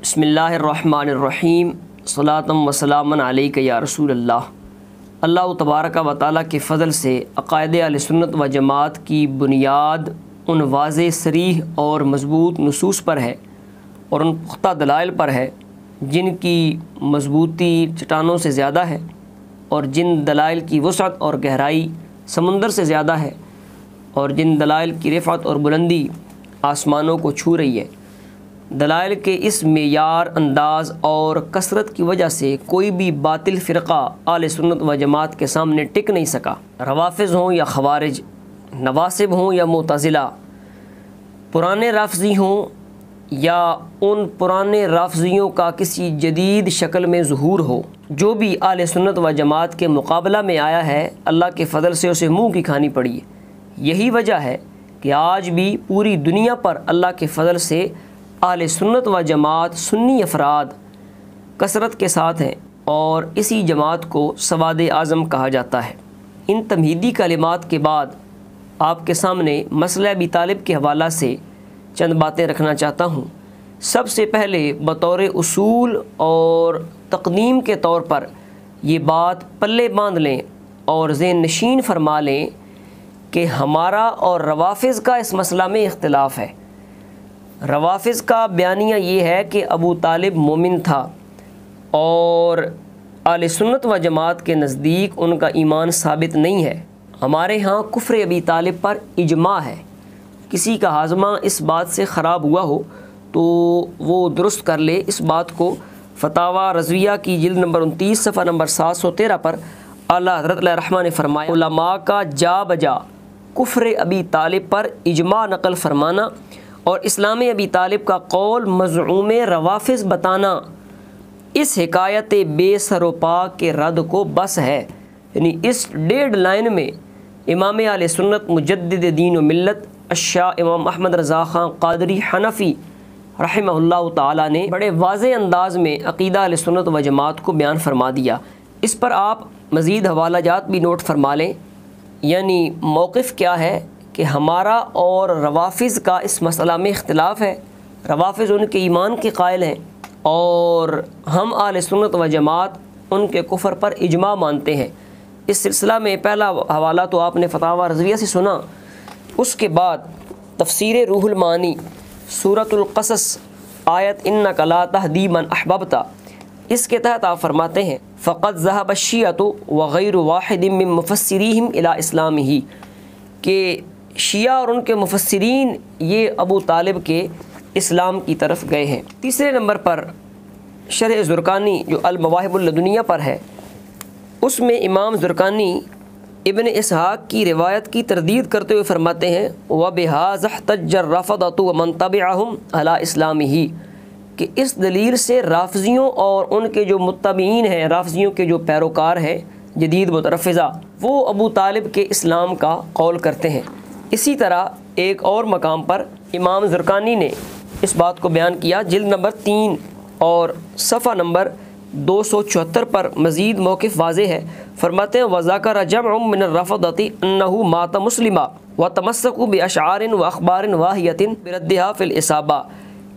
بسم اللہ الرحمن الرحیم صلاۃ و سلام علیک یا رسول اللہ۔ اللہ تبارک و تعالیٰ کے فضل سے عقائد اہل سنت و جماعت کی بنیاد ان واضح صریح اور مضبوط نصوص پر ہے اور ان پختہ دلائل پر ہے جن کی مضبوطی چٹانوں سے زیادہ ہے اور جن دلائل کی وسعت اور گہرائی سمندر سے زیادہ ہے اور جن دلائل کی رفعت اور بلندی آسمانوں کو چھو رہی ہے۔ دلائل کے اس معیار، انداز اور کثرت کی وجہ سے کوئی بھی باطل فرقہ اہل سنت و جماعت کے سامنے ٹک نہیں سکا، روافض ہوں یا خوارج، نواسب ہوں یا معتزلہ، پرانے رافضی ہوں یا ان پرانے رافضیوں کا کسی جدید شکل میں ظہور ہو۔ جو بھی اہل سنت و جماعت کے مقابلہ میں آیا ہے، اللہ کے فضل سے اسے منہ کی کھانی پڑی ہے۔ یہی وجہ ہے کہ آج بھی پوری دنیا پر اللہ کے فضل سے اہل سنت و جماعت سنی افراد کثرت کے ساتھ ہیں اور اسی جماعت کو سواد اعظم کہا جاتا ہے۔ ان تمہیدی کلمات کے بعد آپ کے سامنے مسئلہ ابی طالب کے حوالہ سے چند باتیں رکھنا چاہتا ہوں۔ سب سے پہلے بطور اصول اور تقدیم کے طور پر یہ بات پلے باندھ لیں اور ذہن نشین فرما لیں کہ ہمارا اور روافض کا اس مسئلہ میں اختلاف ہے۔ روافض کا بیانیہ یہ ہے کہ ابو طالب مومن تھا اور اہل سنت و جماعت کے نزدیک ان کا ایمان ثابت نہیں ہے۔ ہمارے ہاں کفر ابی طالب پر اجماع ہے۔ کسی کا ہاضمہ اس بات سے خراب ہوا ہو تو وہ درست کر لے۔ اس بات کو فتاوی رضویہ کی جلد نمبر 29 صفحہ نمبر 713 پر اعلیٰ حضرت علیہ الرحمہ نے فرمایا، علماء کا جا بجا کفر ابی طالب پر اجماع نقل فرمانا اور اسلام ابی طالب کا قول مزعوم روافض بتانا اس حکایت بے سر و پا کے رد کو بس ہے۔ یعنی اس ڈیڈ لائن میں امام اہل سنت مجدد دین و ملت الشاہ امام احمد رضا خان قادری حنفی رحمہ اللہ تعالیٰ نے بڑے واضح انداز میں عقیدہ اہل سنت و جماعت کو بیان فرما دیا۔ اس پر آپ مزید حوالہ جات بھی نوٹ فرما لیں۔ یعنی موقف کیا ہے کہ ہمارا اور روافض کا اس مسئلہ میں اختلاف ہے۔ روافض ان کے ایمان کے قائل ہیں اور ہم اہل سنت و جماعت ان کے کفر پر اجماع مانتے ہیں۔ اس سلسلہ میں پہلا حوالہ تو آپ نے فتاوی رضویہ سے سنا۔ اس کے بعد تفسیر روح المعانی سورۃ القصص آیت انک لا تہدی من احببت، اس کے تحت آپ فرماتے ہیں فقد ذهب الشیعۃ وغیر واحد من مفسریہم الی اسلامہ، کہ شیعہ اور ان کے مفسرین یہ ابو طالب کے اسلام کی طرف گئے ہیں۔ تیسرے نمبر پر شرح زرقانی جو المواہب اللدنیہ پر ہے، اس میں امام زرقانی ابن اسحاق کی روایت کی تردید کرتے ہوئے فرماتے ہیں وَبِهَذَا احْتَجَّ الرَّافِضَةُ وَمَنْ تَبِعَهُمْ عَلَىٰ إِسْلَامِهِ، کہ اس دلیل سے رافضیوں اور ان کے جو متبعین ہیں، رافضیوں کے جو پیروکار ہیں جدید مترفضہ، وہ ابو طالب کے اسلام کا قول کرتے ہیں۔ اسی طرح ایک اور مقام پر امام زرقانی نے اس بات کو بیان کیا، جلد نمبر 3 اور صفحہ نمبر 274 پر مزید موقف واضح ہے۔ فرماتے ہیں وَذَكَرَ جَمْعٌ مِّنَ الرَّافِضَةِ أَنَّهُ مَاتَ مُسْلِمًا وَتَمَسَّكُوا بِأَشْعَارٍ وَأَخْبَارٍ وَاهِيَةٍ بِرَدِّهَا فِي الْإِصَابَةِ،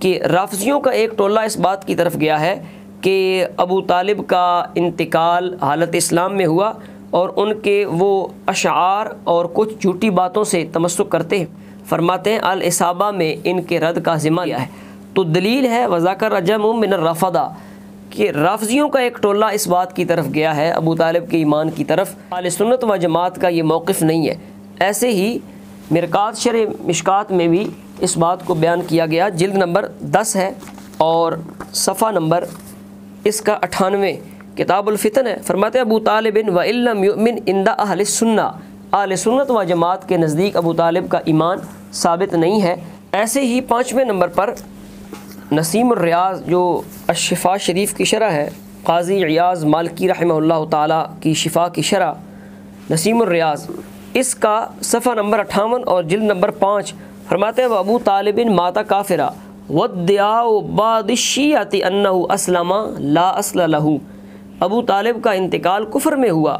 کہ رافضیوں کا ایک ٹولہ اس بات کی طرف گیا ہے کہ ابو طالب کا انتقال حالت اسلام میں ہوا اور ان کے وہ اشعار اور کچھ جھوٹی باتوں سے تمسک کرتے ہیں۔ فرماتے ہیں الاصابہ میں ان کے رد کا ذمہ لیا ہے۔ تو دلیل ہے وذاکر جمع من الرافضہ، کہ رافضیوں کا ایک ٹولہ اس بات کی طرف گیا ہے ابو طالب کے ایمان کی طرف۔ اہل سنت و جماعت کا یہ موقف نہیں ہے۔ ایسے ہی مرقات شرح مشکات میں بھی اس بات کو بیان کیا گیا، جلد نمبر 10 ہے اور صفحہ نمبر اس کا 98 کتاب الفتن ہے۔ فرماتے ہیں ابو طالب وَإِن لَّمْ يُؤْمِنْ عِندَ أَهْلِ السُنَّةِ، اہل سنت و جماعت کے نزدیک ابو طالب کا ایمان ثابت نہیں ہے۔ ایسے ہی 5ویں نمبر پر نسیم الریاض جو الشفاء شریف کی شرح ہے، قاضی عیاض مالکی رحمہ اللہ تعالیٰ کی شفاء کی شرح نسیم الریاض، اس کا صفحہ نمبر 58 اور جلد نمبر 5 فرماتے ہیں ابو طالب مات کافرا وَادِّعَاءُ بَعْضِ الشِّیعَةِ أَنَّهُ أَسْلَمَ لَا أَصْلَ لَهُ، ابو طالب کا انتقال کفر میں ہوا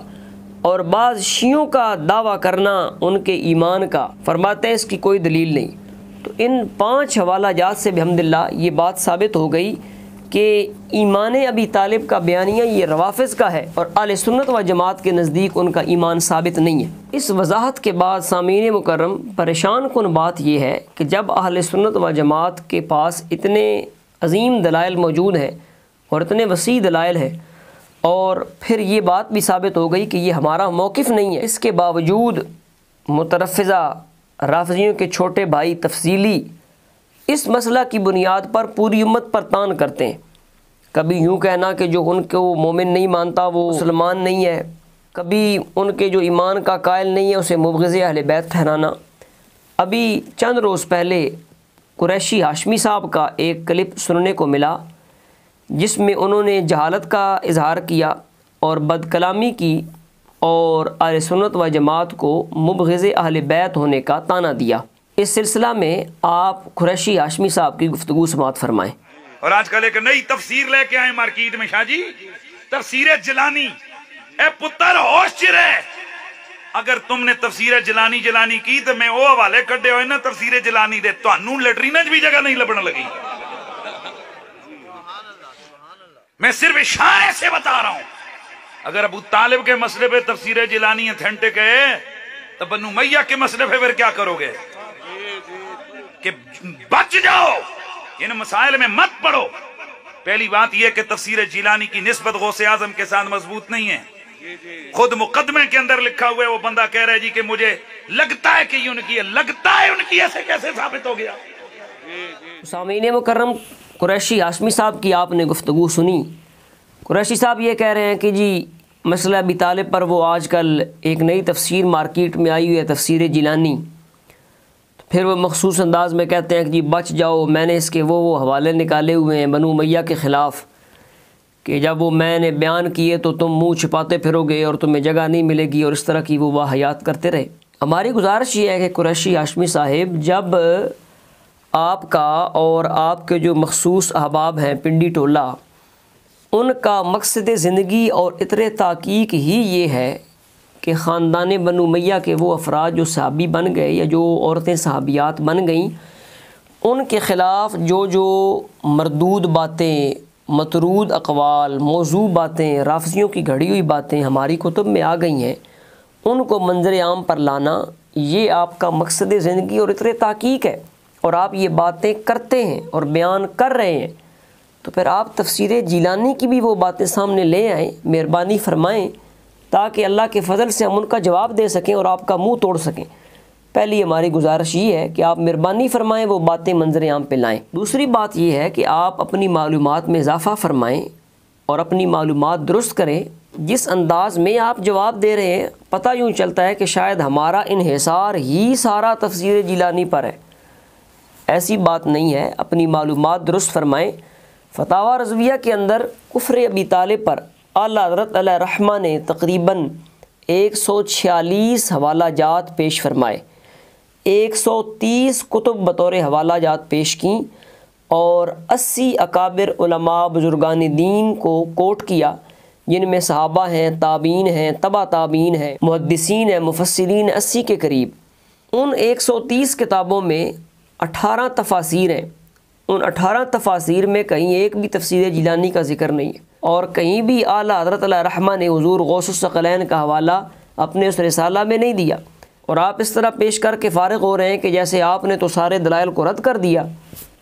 اور بعض شیعوں کا دعویٰ کرنا ان کے ایمان کا، فرماتے ہیں اس کی کوئی دلیل نہیں۔ تو ان 5 حوالہ جات سے بحمدللہ یہ بات ثابت ہو گئی کہ ایمان ابی طالب کا بیانیہ یہ روافض کا ہے اور اہل سنت و جماعت کے نزدیک ان کا ایمان ثابت نہیں ہے۔ اس وضاحت کے بعد سامعین مکرم، پریشان کن بات یہ ہے کہ جب اہل سنت و جماعت کے پاس اتنے عظیم دلائل موجود ہیں اور اتنے وسیع دلائل ہیں، اور پھر یہ بات بھی ثابت ہو گئی کہ یہ ہمارا موقف نہیں ہے، اس کے باوجود مترفضہ رافضیوں کے چھوٹے بھائی تفصیلی اس مسئلہ کی بنیاد پر پوری امت پر تان کرتے ہیں۔ کبھی یوں کہنا کہ جو ان کو مومن نہیں مانتا وہ مسلمان نہیں ہے، کبھی ان کے جو ایمان کا قائل نہیں ہے اسے مبغض اہل بیت ٹھہرانا۔ ابھی چند روز پہلے قریشی ہاشمی صاحب کا ایک کلپ سننے کو ملا جس میں انہوں نے جہالت کا اظہار کیا اور بد کلامی کی اور اہل سنت و جماعت کو مبغض اہل بیت ہونے کا طعنہ دیا۔ اس سلسلہ میں آپ قریشی ہاشمی صاحب کی گفتگو سماعت فرمائیں۔ اور آج کل ایک نئی تفسیر لے کے آئے مارکیٹ میں شاہ جی، تفسیر جیلانی۔ اے پتر ہوش چ رہے، اگر تم نے تفسیر جیلانی کی تو میں وہ حوالے کڈے ہوئے نا تفسیر جیلانی دے، تانوں لیٹرینج بھی جگہ نہیں لبن لگی۔ میں صرف اشارے سے بتا رہا ہوں، اگر ابو طالب کے مسئلے پہ تفسیر جیلانی اتھینٹک ہے تو بنو امیہ کے مسئلے پہ پھر کیا کرو گے؟ کہ بچ جاؤ، ان مسائل میں مت پڑو۔ پہلی بات یہ کہ تفسیر جیلانی کی نسبت غوث اعظم کے ساتھ مضبوط نہیں ہے۔ خود مقدمے کے اندر لکھا ہوا ہے، وہ بندہ کہہ رہا ہے جی کہ مجھے لگتا ہے کہ یہ ان کی ہے، لگتا ہے ان کی، ایسے کیسے ثابت ہو گیا؟ سامعین مکرم، قریشی ہاشمی صاحب کی آپ نے گفتگو سنی۔ قریشی صاحب یہ کہہ رہے ہیں کہ جی مسئلہ ابی طالب پر وہ آج کل ایک نئی تفسیر مارکیٹ میں آئی ہوئی ہے، تفسیر جیلانی۔ پھر وہ مخصوص انداز میں کہتے ہیں کہ جی بچ جاؤ، میں نے اس کے وہ حوالے نکالے ہوئے ہیں بنو امیہ کے خلاف کہ جب وہ میں نے بیان کیے تو تم منہ چھپاتے پھرو گے اور تمہیں جگہ نہیں ملے گی، اور اس طرح کی وہ واہیات کرتے رہے۔ ہماری گزارش یہ ہے کہ قریشی ہاشمی صاحب، جب آپ کا اور آپ کے جو مخصوص احباب ہیں پنڈی ٹولہ، ان کا مقصد زندگی اور عطر تحقیق ہی یہ ہے کہ خاندان بنو امیہ کے وہ افراد جو صحابی بن گئے یا جو عورتیں صحابیات بن گئیں، ان کے خلاف جو مردود باتیں، مطرود اقوال، موضوع باتیں، رافضیوں کی گھڑی ہوئی باتیں ہماری کتب میں آ گئی ہیں، ان کو منظر عام پر لانا یہ آپ کا مقصد زندگی اور عطر تحقیق ہے، اور آپ یہ باتیں کرتے ہیں اور بیان کر رہے ہیں، تو پھر آپ تفسیر جیلانی کی بھی وہ باتیں سامنے لے آئیں، مہربانی فرمائیں، تاکہ اللہ کے فضل سے ہم ان کا جواب دے سکیں اور آپ کا منہ توڑ سکیں۔ پہلی ہماری گزارش یہ ہے کہ آپ مہربانی فرمائیں وہ باتیں منظر عام پہ لائیں۔ دوسری بات یہ ہے کہ آپ اپنی معلومات میں اضافہ فرمائیں اور اپنی معلومات درست کریں۔ جس انداز میں آپ جواب دے رہے ہیں، پتہ یوں چلتا ہے کہ شاید ہمارا انحصار ہی سارا تفسیر جیلانی پر ہے۔ ایسی بات نہیں ہے، اپنی معلومات درست فرمائیں۔ فتاوی رضویہ کے اندر کفر ابی طالب پر اعلیٰ حضرت علیہ رحمہ نے تقریباً 146 حوالہ جات پیش فرمائے، 130 کتب بطور حوالہ جات پیش کیں، اور 80 اکابر علماء بزرگان دین کو کوٹ کیا، جن میں صحابہ ہیں، تابعین ہیں، تبع تابعین ہیں، محدثین ہیں، مفسرین، 80 کے قریب۔ ان 130 کتابوں میں 18 تفاسیر ہیں۔ ان 18 تفاسیر میں کہیں ایک بھی تفسیر جیلانی کا ذکر نہیں ہے، اور کہیں بھی اعلیٰ حضرت علیہ رحمہ نے حضور غوث الثقلین کا حوالہ اپنے اس رسالہ میں نہیں دیا، اور آپ اس طرح پیش کر کے فارغ ہو رہے ہیں کہ جیسے آپ نے تو سارے دلائل کو رد کر دیا۔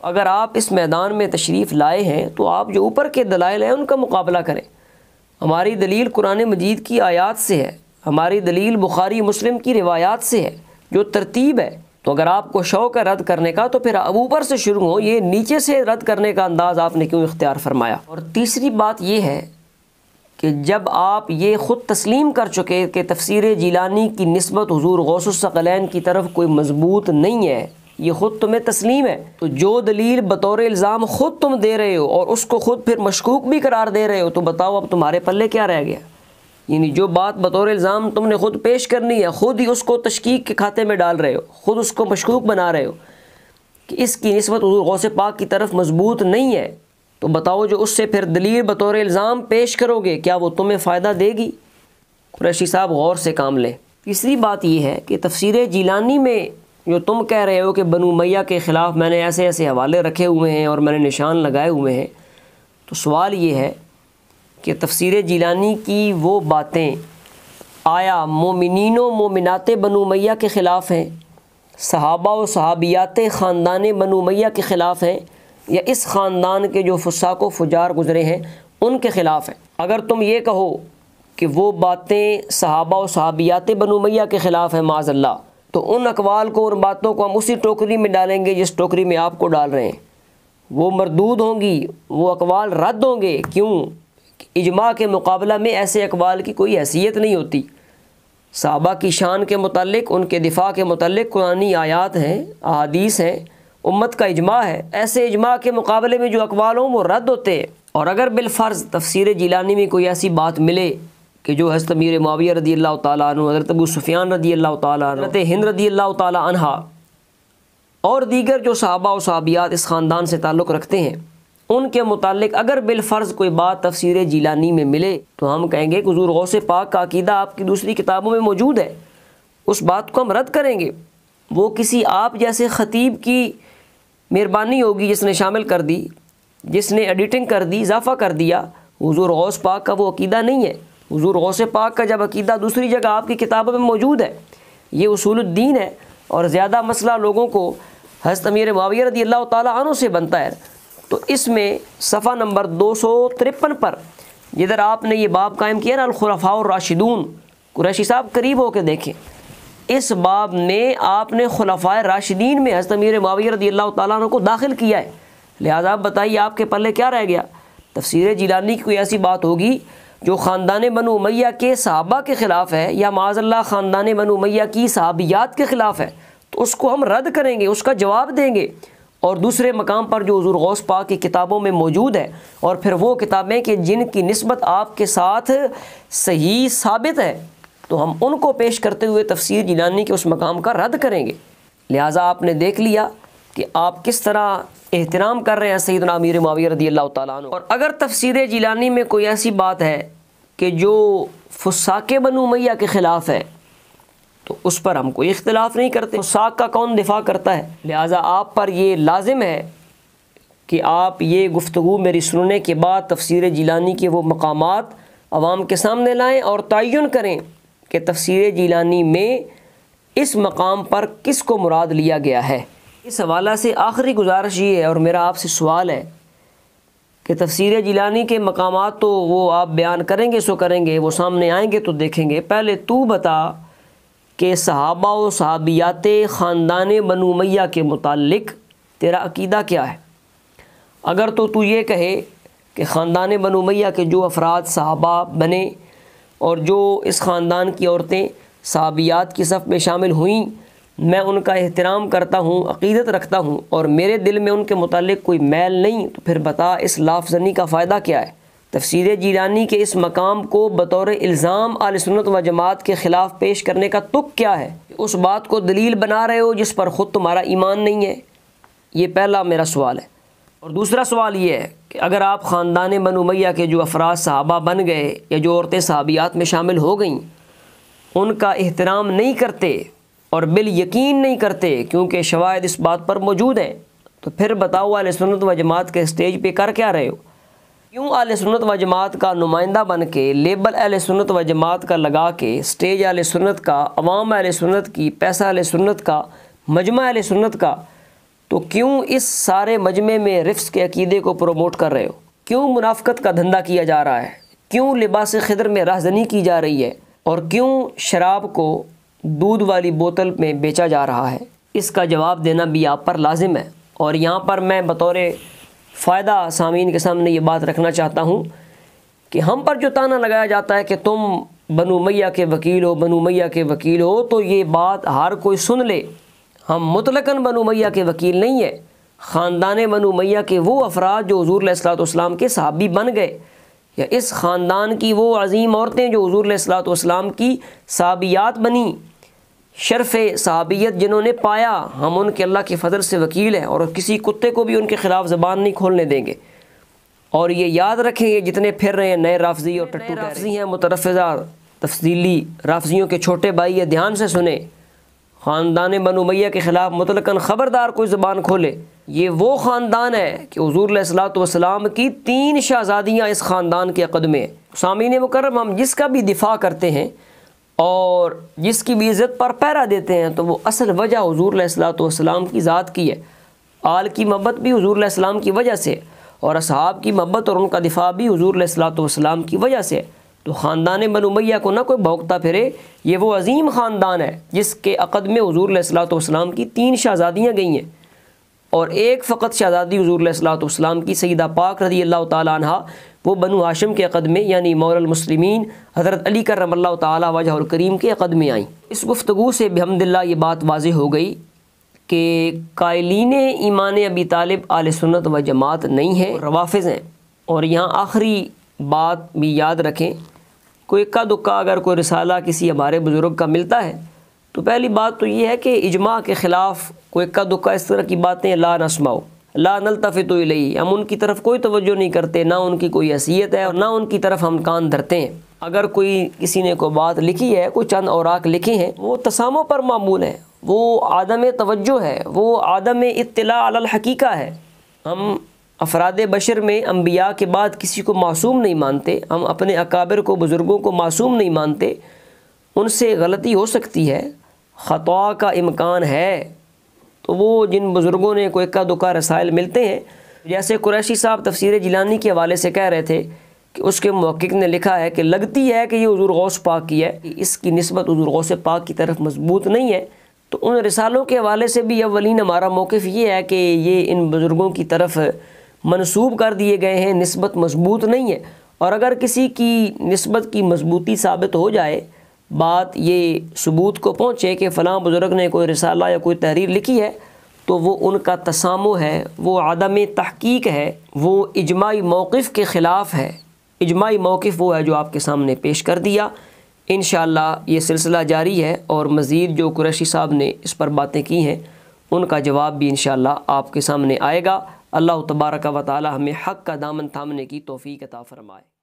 اگر آپ اس میدان میں تشریف لائے ہیں تو آپ جو اوپر کے دلائل ہیں ان کا مقابلہ کریں۔ ہماری دلیل قرآن مجید کی آیات سے ہے، ہماری دلیل بخاری مسلم کی روایات سے ہے، جو ترتیب ہے۔ تو اگر آپ کو شوق ہے رد کرنے کا تو پھر اب اوپر سے شروع ہو، یہ نیچے سے رد کرنے کا انداز آپ نے کیوں اختیار فرمایا؟ اور تیسری بات یہ ہے کہ جب آپ یہ خود تسلیم کر چکے کہ تفسیر جیلانی کی نسبت حضور غوث الثقلین کی طرف کوئی مضبوط نہیں ہے، یہ خود تمہیں تسلیم ہے، تو جو دلیل بطور الزام خود تم دے رہے ہو اور اس کو خود پھر مشکوک بھی قرار دے رہے ہو، تو بتاؤ اب تمہارے پلے کیا رہ گیا؟ یعنی جو بات بطور الزام تم نے خود پیش کرنی ہے، خود ہی اس کو تشکیک کے کھاتے میں ڈال رہے ہو، خود اس کو مشکوک بنا رہے ہو کہ اس کی نسبت حضور غوث پاک کی طرف مضبوط نہیں ہے، تو بتاؤ جو اس سے پھر دلیل بطور الزام پیش کرو گے کیا وہ تمہیں فائدہ دے گی؟ قریشی صاحب غور سے کام لیں۔ تیسری بات یہ ہے کہ تفسیر جیلانی میں جو تم کہہ رہے ہو کہ بنو امیہ کے خلاف میں نے ایسے ایسے حوالے رکھے ہوئے ہیں اور میں نے نشان لگائے ہوئے ہیں، تو سوال یہ ہے کہ تفسیر جیلانی کی وہ باتیں آیا مومنین و مومنات بنو امیہ کے خلاف ہیں، صحابہ و صحابیات خاندان بنو امیہ کے خلاف ہیں، یا اس خاندان کے جو فساق و فجار گزرے ہیں ان کے خلاف ہیں؟ اگر تم یہ کہو کہ وہ باتیں صحابہ و صحابیات بنو امیہ کے خلاف ہیں معاذ اللہ، تو ان اقوال کو، ان باتوں کو ہم اسی ٹوکری میں ڈالیں گے جس ٹوکری میں آپ کو ڈال رہے ہیں۔ وہ مردود ہوں گی، وہ اقوال رد ہوں گے۔ کیوں؟ اجماع کے مقابلہ میں ایسے اقوال کی کوئی حیثیت نہیں ہوتی۔ صحابہ کی شان کے متعلق، ان کے دفاع کے متعلق قرآنی آیات ہیں، احادیث ہیں، امت کا اجماع ہے۔ ایسے اجماع کے مقابلے میں جو اقوال ہوں وہ رد ہوتے ہیں۔ اور اگر بالفرض تفسیر جیلانی میں کوئی ایسی بات ملے کہ جو حضرت امیر معاویہ رضی اللہ تعالیٰ عنہ، حضرت ابو سفیان رضی اللہ تعالیٰ عنہ، حضرت ہند رضی اللہ تعالیٰ عنہا اور دیگر جو صحابہ و صحابیات اس خاندان سے تعلق رکھتے ہیں، ان کے متعلق اگر بالفرض کوئی بات تفسیر جیلانی میں ملے تو ہم کہیں گے کہ حضور غوث پاک کا عقیدہ آپ کی دوسری کتابوں میں موجود ہے، اس بات کو ہم رد کریں گے۔ وہ کسی آپ جیسے خطیب کی مہربانی ہوگی جس نے شامل کر دی، جس نے ایڈیٹنگ کر دی، اضافہ کر دیا۔ حضور غوث پاک کا وہ عقیدہ نہیں ہے۔ حضور غوث پاک کا جب عقیدہ دوسری جگہ آپ کی کتابوں میں موجود ہے، یہ اصول الدین ہے، اور زیادہ مسئلہ لوگوں کو حضرت امیر معاویہ رضی اللہ تعالیٰ عنہ سے بنتا ہے۔ تو اس میں صفحہ نمبر 253 پر جدھر آپ نے یہ باب قائم کیا نا الخلفاء الراشدون، قریشی صاحب قریب ہو کے دیکھیں، اس باب میں آپ نے خلفاء راشدین میں حضرت امیر معاویہ رضی اللہ تعالیٰ عنہ کو داخل کیا ہے۔ لہٰذا آپ بتائیے آپ کے پلے کیا رہ گیا؟ تفسیر جیلانی کی کوئی ایسی بات ہوگی جو خاندان بنو امیہ کے صحابہ کے خلاف ہے، یا معاذ اللہ خاندان بنو امیہ کی صحابیات کے خلاف ہے، تو اس کو ہم رد کریں گے، اس کا جواب دیں گے۔ اور دوسرے مقام پر جو حضور غوث پاک کی کتابوں میں موجود ہے، اور پھر وہ کتابیں کہ جن کی نسبت آپ کے ساتھ صحیح ثابت ہے، تو ہم ان کو پیش کرتے ہوئے تفسیر جیلانی کے اس مقام کا رد کریں گے۔ لہٰذا آپ نے دیکھ لیا کہ آپ کس طرح احترام کر رہے ہیں سیدنا امیر معاویہ رضی اللہ تعالیٰ عنہ۔ اور اگر تفسیر جیلانی میں کوئی ایسی بات ہے کہ جو فساق بنو امیہ کے خلاف ہے، تو اس پر ہم کوئی اختلاف نہیں کرتے۔ فساق کا کون دفاع کرتا ہے؟ لہٰذا آپ پر یہ لازم ہے کہ آپ یہ گفتگو میری سننے کے بعد تفسیر جیلانی کے وہ مقامات عوام کے سامنے لائیں اور تعین کریں کہ تفسیر جیلانی میں اس مقام پر کس کو مراد لیا گیا ہے۔ اس حوالہ سے آخری گزارش یہ ہے اور میرا آپ سے سوال ہے کہ تفسیر جیلانی کے مقامات تو وہ آپ بیان کریں گے سو کریں گے، وہ سامنے آئیں گے تو دیکھیں گے۔ پہلے تو بتا کہ صحابہ و صحابیات خاندان بنو امیہ کے متعلق تیرا عقیدہ کیا ہے؟ اگر تو یہ کہے کہ خاندان بنو امیہ کے جو افراد صحابہ بنے اور جو اس خاندان کی عورتیں صحابیات کی صف میں شامل ہوئیں، میں ان کا احترام کرتا ہوں، عقیدت رکھتا ہوں، اور میرے دل میں ان کے متعلق کوئی میل نہیں، تو پھر بتا اس لافظنی کا فائدہ کیا ہے؟ تفسیر جیلانی کے اس مقام کو بطور الزام اہل سنت و جماعت کے خلاف پیش کرنے کا تک کیا ہے؟ اس بات کو دلیل بنا رہے ہو جس پر خود تمہارا ایمان نہیں ہے؟ یہ پہلا میرا سوال ہے۔ اور دوسرا سوال یہ ہے کہ اگر آپ خاندان بنو امیہ کے جو افراد صحابہ بن گئے یا جو عورتیں صحابیات میں شامل ہو گئیں، ان کا احترام نہیں کرتے اور بالیقین نہیں کرتے کیونکہ شواہد اس بات پر موجود ہیں، تو پھر بتاؤ اہل سنت و جماعت کے اسٹیج پہ کر کیا رہے ہو؟ کیوں اہل سنت و جماعت کا نمائندہ بن کے، لیبل اہل سنت و جماعت کا لگا کے، اسٹیج اہل سنت کا، عوام اہل سنت کی، پیسہ اہل سنت کا، مجمع اہل سنت کا، تو کیوں اس سارے مجمع میں رفض کے عقیدے کو پروموٹ کر رہے ہو؟ کیوں منافقت کا دھندا کیا جا رہا ہے؟ کیوں لباس خضر میں راہزنی کی جا رہی ہے؟ اور کیوں شراب کو دودھ والی بوتل میں بیچا جا رہا ہے؟ اس کا جواب دینا بھی آپ پر لازم ہے۔ اور یہاں پر میں بطور فائدہ سامعین کے سامنے یہ بات رکھنا چاہتا ہوں کہ ہم پر جو تانا لگایا جاتا ہے کہ تم بنو امیہ کے وکیل ہو، بنو امیہ کے وکیل ہو، تو یہ بات ہر کوئی سن لے، ہم مطلقاً بنو امیہ کے وکیل نہیں ہیں۔ خاندان بنو امیہ کے وہ افراد جو حضور علیہ الصلوۃ والسلام کے صحابی بن گئے، یا اس خاندان کی وہ عظیم عورتیں جو حضور علیہ الصلوۃ والسلام کی صحابیات بنی، شرف صحابیت جنہوں نے پایا، ہم ان کے اللہ کے فضل سے وکیل ہیں اور کسی کتے کو بھی ان کے خلاف زبان نہیں کھولنے دیں گے۔ اور یہ یاد رکھیں، یہ جتنے پھر رہے ہیں نئے رافضی اور ٹٹو رافضی ہیں، مترفضہ تفصیلی رافضیوں کے چھوٹے بھائی، یہ دھیان سے سنیں، خاندان بنو امیہ کے خلاف مطلقاً خبردار کوئی زبان کھولے یہ وہ خاندان ہے کہ حضور علیہ الصلوۃ والسلام کی 3 شہزادیاں اس خاندان کے عقد میں۔ سامعین مکرم، ہم جس کا بھی دفاع کرتے ہیں اور جس کی بھی عزت پر پیرا دیتے ہیں تو وہ اصل وجہ حضور علیہ الصلوۃ والسلام کی ذات کی ہے۔ آل کی محبت بھی حضور علیہ السلام کی وجہ سے، اور اصحاب کی محبت اور ان کا دفاع بھی حضور علیہ الصلوۃ والسلام کی وجہ سے۔ تو خاندان بنو امیہ کو نہ کوئی بھونکتا پھرے، یہ وہ عظیم خاندان ہے جس کے عقد میں حضور علیہ الصلوۃ والسلام کی 3 شہزادیاں گئی ہیں، اور ایک فقط شہزادی حضور علیہ الصلوۃ والسلام کی سیدہ پاک رضی اللہ تعالیٰ عنہ، وہ بنو ہاشم کے عقد میں یعنی مولا المسلمین حضرت علی کرم اللہ تعالیٰ وجہ الکریم کے عقد میں آئیں۔ اس گفتگو سے بحمداللہ یہ بات واضح ہو گئی کہ قائلین ایمان ابی طالب اہل سنت و جماعت نہیں ہیں، روافض ہیں۔ اور یہاں آخری بات بھی یاد رکھیں، کوئی اکا دکا اگر کوئی رسالہ کسی ہمارے بزرگ کا ملتا ہے تو پہلی بات تو یہ ہے کہ اجماع کے خلاف کوئی اکا دکا اس طرح کی باتیں لا نسمعو لا نلتفت الیہ، ہم ان کی طرف کوئی توجہ نہیں کرتے، نہ ان کی کوئی حیثیت ہے اور نہ ان کی طرف ہم کان دھرتے ہیں۔ اگر کوئی کسی نے کوئی بات لکھی ہے، کوئی چند اوراق لکھے ہیں، وہ تسامح پر معمول ہے، وہ عدم توجہ ہے، وہ عدم اطلاع علی الحقیقہ ہے۔ ہم افراد بشر میں انبیاء کے بعد کسی کو معصوم نہیں مانتے، ہم اپنے اکابر کو، بزرگوں کو معصوم نہیں مانتے، ان سے غلطی ہو سکتی ہے، خطا کا امکان ہے۔ تو وہ جن بزرگوں نے کوئی اکا دکا رسائل ملتے ہیں، جیسے قریشی صاحب تفسیر جیلانی کے حوالے سے کہہ رہے تھے کہ اس کے محقق نے لکھا ہے کہ لگتی ہے کہ یہ حضور غوث پاک کی ہے، اس کی نسبت حضور غوث پاک کی طرف مضبوط نہیں ہے۔ تو ان رسالوں کے حوالے سے بھی اولین ہمارا موقف یہ ہے کہ یہ ان بزرگوں کی طرف منسوب کر دیے گئے ہیں، نسبت مضبوط نہیں ہے۔ اور اگر کسی کی نسبت کی مضبوطی ثابت ہو جائے، بات یہ ثبوت کو پہنچے کہ فلاں بزرگ نے کوئی رسالہ یا کوئی تحریر لکھی ہے، تو وہ ان کا تسامح ہے، وہ عدم تحقیق ہے، وہ اجماعی موقف کے خلاف ہے۔ اجماعی موقف وہ ہے جو آپ کے سامنے پیش کر دیا۔ انشاءاللہ یہ سلسلہ جاری ہے، اور مزید جو قریشی صاحب نے اس پر باتیں کی ہیں ان کا جواب بھی انشاءاللہ آپ کے سامنے آئے گا۔ اللہ تبارک و تعالی ہمیں حق کا دامن تھامنے کی توفیق عطا فرمائے۔